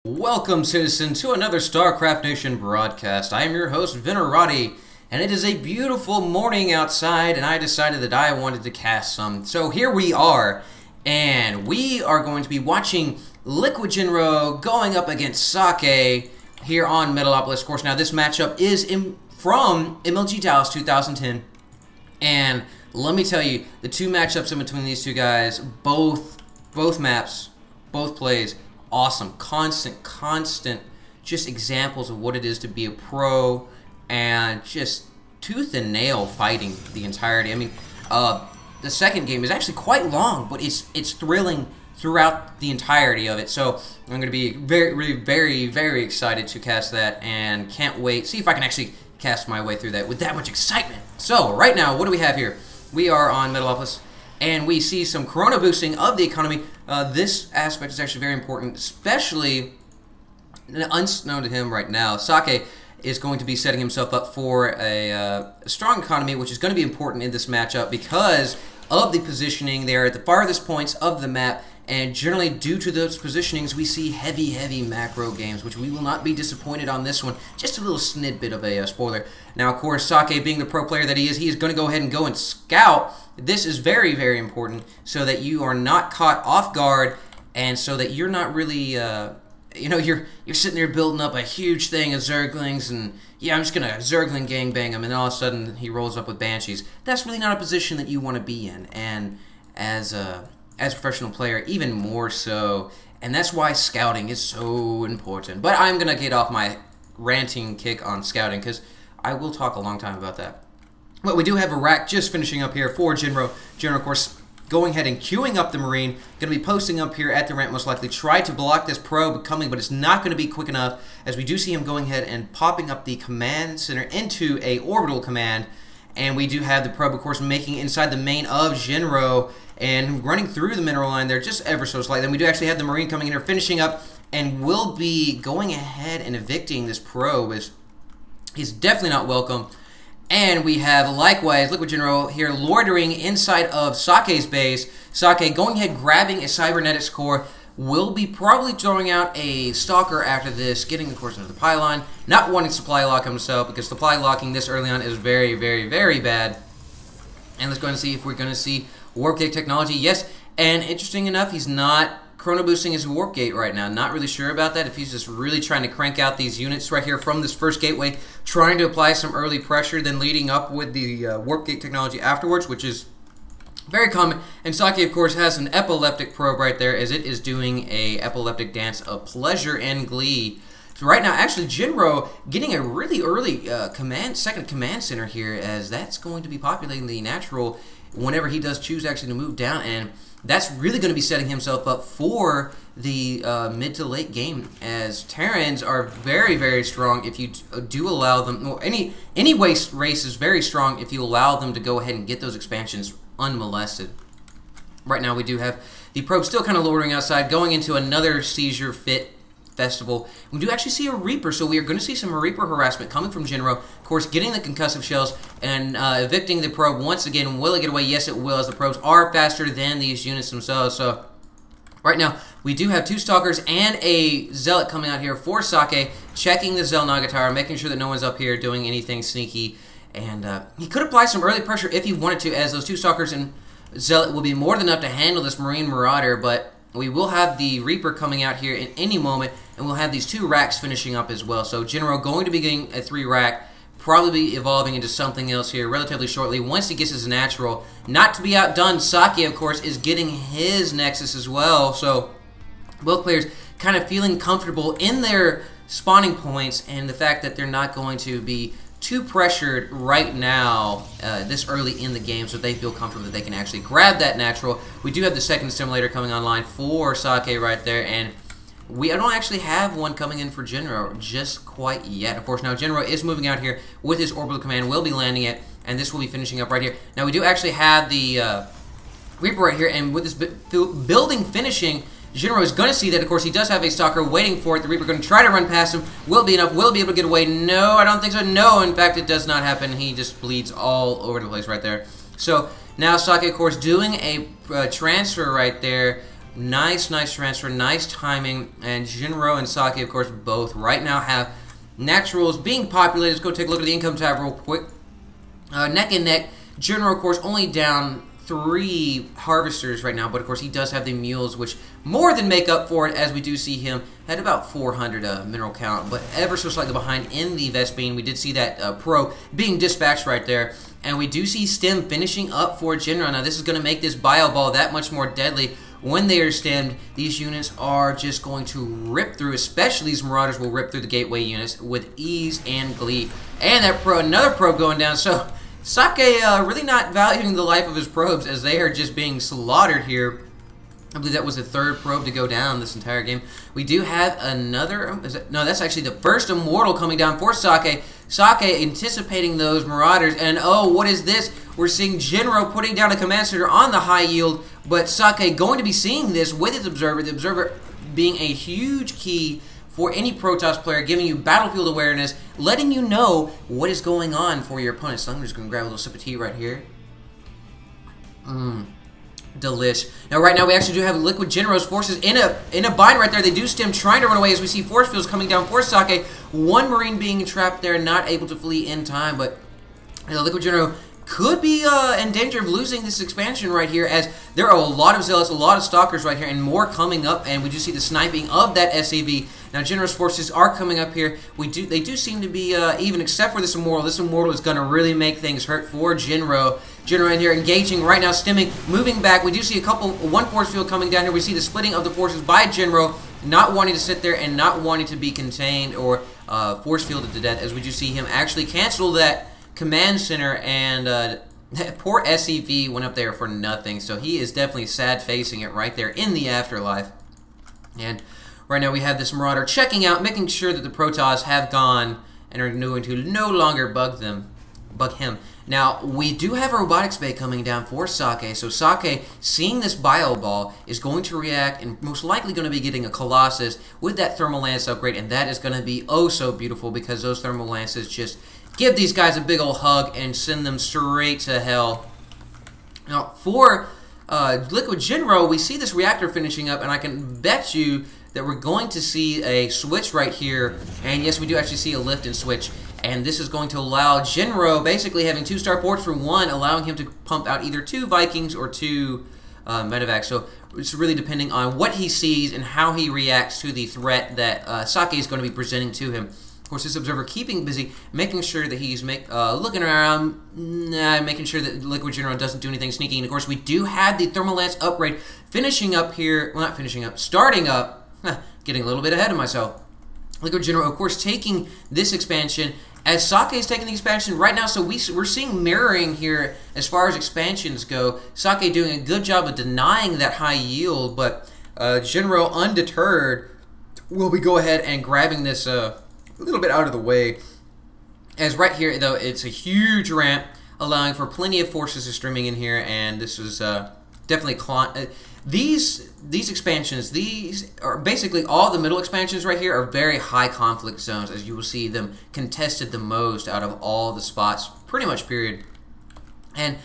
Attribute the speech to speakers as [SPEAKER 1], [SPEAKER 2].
[SPEAKER 1] Welcome, citizen, to another Starcraft Nation broadcast. I am your host, Venerati, and it is a beautiful morning outside, and I decided that I wanted to cast some. So here we are, and we are going to be watching LiquidJinro going up against Socke here on Metalopolis. Of course, now this matchup is from MLG Dallas 2010, and let me tell you, the two matchups in between these two guys, both maps, both plays, awesome, constant, just examples of what it is to be a pro, and just tooth and nail fighting the entirety. I mean, the second game is actually quite long, but it's thrilling throughout the entirety of it. So I'm going to be very excited to cast that, and can't wait. See if I can actually cast my way through that with that much excitement. So right now, what do we have here? We are on Metalopolis, and we see some corona boosting of the economy. This aspect is actually very important, especially unknown to him right now. Socke is going to be setting himself up for a strong economy, which is going to be important in this matchup because of the positioning. They're at the farthest points of the map, and generally due to those positionings, we see heavy macro games, which we will not be disappointed on this one. Just a little snippet of a spoiler. Now, of course, Socke, being the pro player that he is going to go ahead and go and scout. This is very important, so that you are not caught off guard, and so that you're not really, you know, you're sitting there building up a huge thing of Zerglings, and yeah, I'm just gonna Zergling gangbang him, and then all of a sudden he rolls up with Banshees. That's really not a position that you want to be in, and as a professional player, even more so. And that's why scouting is so important. But I'm gonna get off my ranting kick on scouting, because I will talk a long time about that. But we do have a rack just finishing up here for Jinro. Jinro, of course, going ahead and queuing up the Marine. Going to be posting up here at the ramp, most likely. Try to block this probe coming, but it's not going to be quick enough, as we do see him going ahead and popping up the command center into a orbital command. And we do have the probe, of course, making inside the main of Jinro and running through the mineral line there just ever so slightly. Then we do actually have the Marine coming in here, finishing up, and will be going ahead and evicting this probe, as he's definitely not welcome. And we have, likewise, LiquidJinro here loitering inside of Socke's base. Socke going ahead, grabbing a cybernetics core, will be probably throwing out a stalker after this, getting, of course, into the pylon, not wanting supply lock himself, because supply locking this early on is very bad. And let's go and see if we're going to see warp gate technology. Yes, and interesting enough, he's not chrono boosting his warp gate right now. Not really sure about that, if he's just really trying to crank out these units right here from this first gateway, trying to apply some early pressure, then leading up with the warp gate technology afterwards, which is very common. And Socke, of course, has an epileptic probe right there, as it is doing a epileptic dance of pleasure and glee. So right now, actually, Jinro getting a really early second command center here, as that's going to be populating the natural whenever he does choose actually to move down, and that's really going to be setting himself up for the mid to late game, as Terrans are very strong if you do allow them. Well, any race is very strong if you allow them to go ahead and get those expansions unmolested. Right now we do have the probe still kind of loitering outside, going into another seizure fit festival. We do actually see a Reaper, so we are going to see some Reaper harassment coming from Jinro. Of course, getting the concussive shells and evicting the probe once again. Will it get away? Yes, it will, as the probes are faster than these units themselves. So right now, we do have two Stalkers and a Zealot coming out here for Socke, checking the Xel'Naga Tower, making sure that no one's up here doing anything sneaky. And he could apply some early pressure if he wanted to, as those two Stalkers and Zealot will be more than enough to handle this Marine Marauder, but we will have the Reaper coming out here in any moment, and we'll have these two racks finishing up as well. So Jinro going to be getting a 3-rack, probably be evolving into something else here relatively shortly once he gets his natural. Not to be outdone, Socke, of course, is getting his Nexus as well. So both players kind of feeling comfortable in their spawning points, and the fact that they're not going to be too pressured right now this early in the game, so they feel comfortable that they can actually grab that natural. We do have the second simulator coming online for Socke right there, and I don't actually have one coming in for Jinro just quite yet. Of course, now Jinro is moving out here with his orbital command, will be landing it, and this will be finishing up right here. Now we do actually have the Reaper right here, and with this building finishing, Jinro is going to see that, of course, he does have a Stalker waiting for it. The Reaper going to try to run past him. Will be enough. Will be able to get away. No, I don't think so. No, in fact, it does not happen. He just bleeds all over the place right there. So now Socke, of course, doing a transfer right there Nice transfer, nice timing, and Jinro and Socke, of course, both right now have naturals being populated. Let's go take a look at the income tab real quick. Neck and neck. Jinro, of course, only down 3 harvesters right now, but of course he does have the mules, which more than make up for it, as we do see him at about 400 mineral count, but ever so slightly behind in the Vespine. We did see that pro being dispatched right there, and we do see Stem finishing up for Jinro. Now this is going to make this bio ball that much more deadly. When they are stemmed, these units are just going to rip through, especially these Marauders will rip through the gateway units with ease and glee. And that pro, another probe going down, so Socke really not valuing the life of his probes as they are just being slaughtered here. I believe that was the 3rd probe to go down this entire game. We do have another, no, that's actually the first Immortal coming down for Socke. Socke anticipating those Marauders, and oh, what is this? We're seeing Jinro putting down a command center on the high yield, but Socke going to be seeing this with his Observer, the Observer being a huge key for any Protoss player, giving you battlefield awareness, letting you know what is going on for your opponent. So I'm just going to grab a little sip of tea right here. Delish. Now, right now, we actually do have LiquidJinro's forces in a bind right there. They do stem, trying to run away as we see force fields coming down for Socke. 1 Marine being trapped there, not able to flee in time, but LiquidJinro could be in danger of losing this expansion right here, as there are a lot of Zealots, a lot of Stalkers right here, and more coming up, and we do see the sniping of that SAV. Now, Jinro's forces are coming up here. They do seem to be even, except for this Immortal. This Immortal is going to really make things hurt for Jinro. Jinro in here engaging right now, stemming, moving back. We do see one force field coming down here. We see the splitting of the forces by Jinro, not wanting to sit there and not wanting to be contained or force fielded to death, as we do see him actually cancel that command center, and that poor SEV went up there for nothing. So he is definitely sad facing it right there in the afterlife. And right now we have this Marauder checking out, making sure that the Protoss have gone and are going to no longer bug him. Now, we do have a Robotics Bay coming down for Socke, so Socke, seeing this Bio Ball, is going to react and most likely going to be getting a Colossus with that Thermal Lance upgrade, and that is going to be oh so beautiful, because those Thermal Lances just give these guys a big old hug and send them straight to hell. Now, for LiquidJinro, we see this reactor finishing up, and I can bet you that we're going to see a switch right here. And yes, we do actually see a lift and switch. And this is going to allow Jinro, basically having 2 starports for 1, allowing him to pump out either 2 Vikings or 2 medevacs. So it's really depending on what he sees and how he reacts to the threat that Socke is going to be presenting to him. Of course, this Observer keeping busy, making sure that he's looking around, making sure that LiquidJinro doesn't do anything sneaky. And of course, we do have the Thermal Lance upgrade finishing up here. Well, not finishing up, starting up. Getting a little bit ahead of myself. LiquidJinro, of course, taking this expansion, as Socke is taking the expansion right now. So we're seeing mirroring here as far as expansions go. Socke doing a good job of denying that high yield, but Jinro, undeterred, will be go ahead and grabbing this a little bit out of the way. As right here, though, it's a huge ramp, allowing for plenty of forces to streaming in here, and this is definitely these expansions, these are basically all the middle expansions right here, are very high conflict zones, as you will see them contested the most out of all the spots, pretty much, period. And